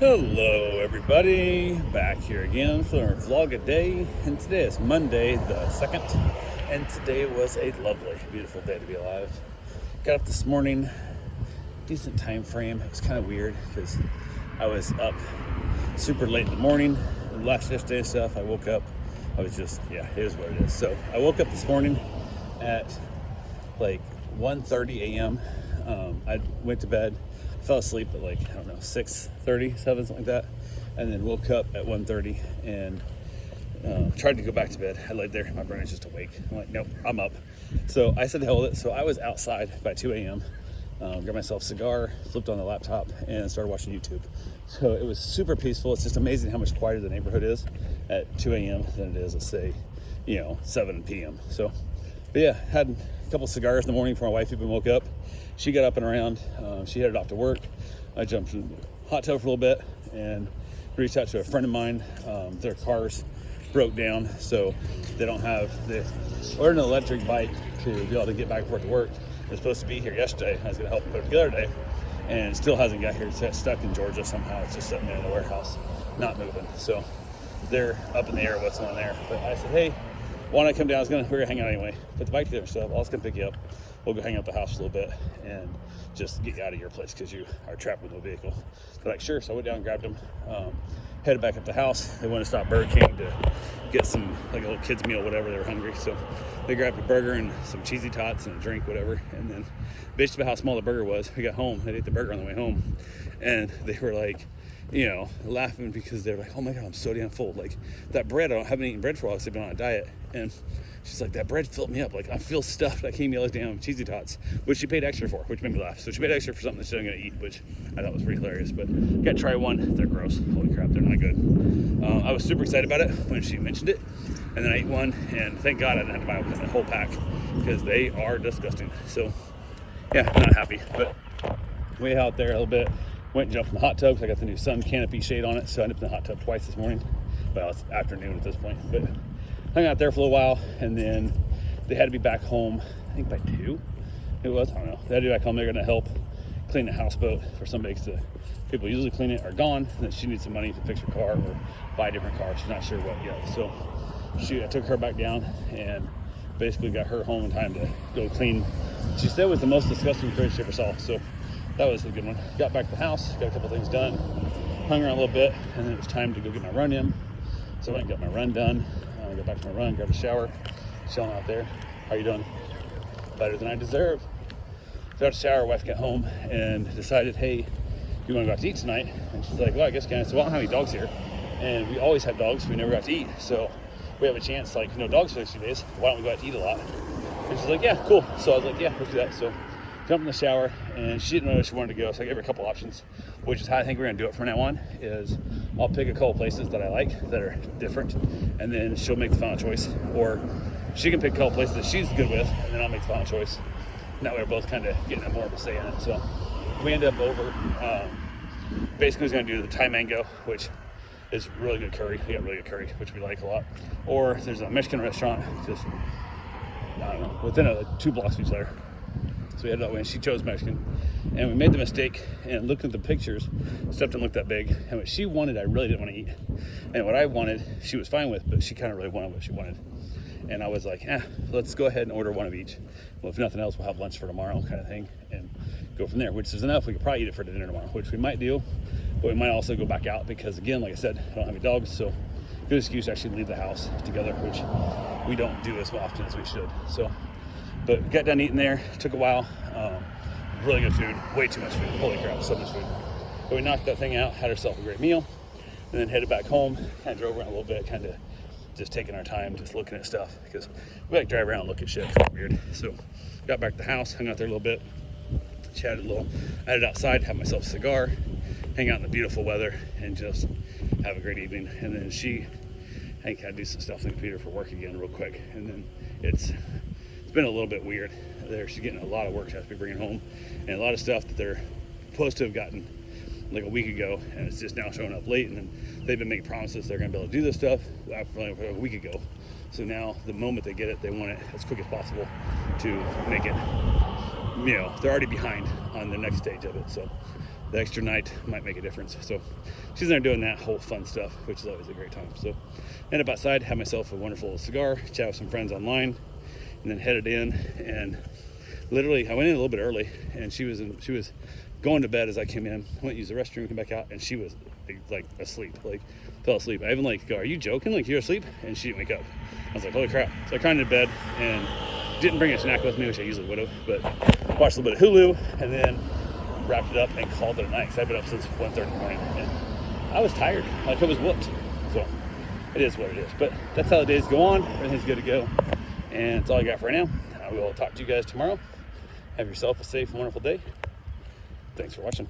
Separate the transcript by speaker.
Speaker 1: Hello everybody, back here again for our vlog a day, and today is Monday the 2nd, and today was a lovely, beautiful day to be alive. Got up this morning, decent time frame. It was kind of weird because I was up super late in the morning. Last yesterday stuff, I woke up, I was just, it is what it is. So I woke up this morning at like 1:30 a.m. I went to bed, fell asleep at like, 6:30, 7, something like that, and then woke up at 1:30 and tried to go back to bed. I laid there, my brain was just awake. I'm like, nope, I'm up. So I said hell with it. So I was outside by 2 a.m., got myself a cigar, flipped on the laptop, and started watching YouTube. So it was super peaceful. It's just amazing how much quieter the neighborhood is at 2 a.m. than it is, let's say, 7 p.m. So, but yeah, had a couple cigars in the morning before my wife even woke up. She got up and around. She headed off to work. I jumped in the hot tub for a little bit and reached out to a friend of mine. Their cars broke down, so they don't have ordered an electric bike to be able to get back and forth to work. It was supposed to be here yesterday. I was going to help them put it together today, and it still hasn't got here. It's stuck in Georgia somehow. It's just sitting there in the warehouse, not moving. So they're up in the air what's on there. But I said, hey, why don't I come down? We're gonna hang out anyway. Put the bike together and stuff. I'll just come pick you up. We'll go hang out at the house a little bit and just get you out of your place because you are trapped with no vehicle. They're like, sure. So I went down and grabbed them, headed back up the house. They wanted to stop Burger King to get some, like a little kid's meal, whatever. They were hungry. So they grabbed a burger and some cheesy tots and a drink, whatever. And then bitched about how small the burger was. We got home. They ate the burger on the way home. And they were like, laughing because they're like, oh my God, I'm so damn full. Like that bread, I haven't eaten bread for a while because I've been on a diet. And she's like, that bread filled me up. Like I feel stuffed. I can't eat all those damn cheesy tots, which she paid extra for, which made me laugh. So she paid extra for something that she wasn't gonna eat, which I thought was pretty hilarious. But gotta try one. They're gross. Holy crap, they're not good. I was super excited about it when she mentioned it, and then I ate one, and thank God I didn't have to buy a whole pack because they are disgusting. So yeah, not happy. But way out there a little bit. Went and jumped in the hot tub because I got the new sun canopy shade on it, so I ended up in the hot tub twice this morning. Well, it's afternoon at this point, but hung out there for a little while, and then they had to be back home, I think by 2. It was, I don't know. They had to be back home. They're going to help clean the houseboat for somebody, because the people who usually clean it are gone, and then she needs some money to fix her car or buy a different car. She's not sure what yet. So I took her back down and basically got her home in time to go clean. She said it was the most disgusting fridge she ever saw, so that was a good one. Got back to the house, got a couple things done, hung around a little bit, and then it was time to go get my run in. So I went and got my run done. I got back to my run, grabbed a shower, chilling out there. How you doing? Better than I deserve. Got a shower, wife got home and decided, hey, you want to go out to eat tonight? And she's like, well, I guess can I? So I don't have any dogs here. And we always have dogs, we never got to eat. So we have a chance, like, no dogs for the next few days. Why don't we go out to eat a lot? And she's like, yeah, cool. So I was like, yeah, let's do that. So jumped in the shower, and she didn't know where she wanted to go, so I gave her a couple options, which is how I think we're gonna do it from now on. Is I'll pick a couple places that I like that are different, and then she'll make the final choice, or she can pick a couple places that she's good with, and then I'll make the final choice. And that way we're both kind of getting more of a say in it. So we end up over. Basically, was gonna do the Thai mango, which is really good curry. We got really good curry, which we like a lot. Or there's a Mexican restaurant just within 2 blocks of each other. So we headed that way, and she chose Mexican. And we made the mistake, and looking at the pictures, stuff didn't look that big. And what she wanted, I really didn't want to eat. And what I wanted, she was fine with, but she kind of really wanted what she wanted. And I was like, let's go ahead and order one of each. Well, if nothing else, we'll have lunch for tomorrow kind of thing, and go from there, which is enough. We could probably eat it for dinner tomorrow, which we might do, but we might also go back out because, again, like I said, I don't have any dogs, so good excuse to actually leave the house together, which we don't do as often as we should. So, but got done eating there, took a while. Really good food, way too much food. Holy crap, so much food. But we knocked that thing out, had ourselves a great meal, and then headed back home. Kind of drove around a little bit, kind of just taking our time, just looking at stuff, because we like to drive around and look at shit. It's weird. So got back to the house, hung out there a little bit, chatted a little. I headed outside, had myself a cigar, hang out in the beautiful weather, and just have a great evening. And then I think I do some stuff on the computer for work again real quick. And then it's been a little bit weird there. She's getting a lot of work she has to be bringing home, and a lot of stuff that they're supposed to have gotten like a week ago, and it's just now showing up late. And then they've been making promises they're going to be able to do this stuff a week ago. So now the moment they get it, they want it as quick as possible to make it, they're already behind on the next stage of it. So the extra night might make a difference. So she's in there doing that whole fun stuff, which is always a great time. So ended up outside, had myself a wonderful cigar, chat with some friends online, and then headed in. And literally I went in a little bit early, and she was going to bed as I came in. I went to use the restroom, came back out, and she was like asleep, like fell asleep. I even like go, "Are you joking? Like you're asleep?" And she didn't wake up. I was like, holy crap. So I climbed into bed and didn't bring a snack with me, which I usually would have, but watched a little bit of Hulu and then wrapped it up and called it a night. So I've been up since 1:30 in the morning, and I was tired, like I was whooped. So it is what it is. But that's how the days go on. Everything's good to go, and that's all I got for right now. I will talk to you guys tomorrow. Have yourself a safe and wonderful day. Thanks for watching.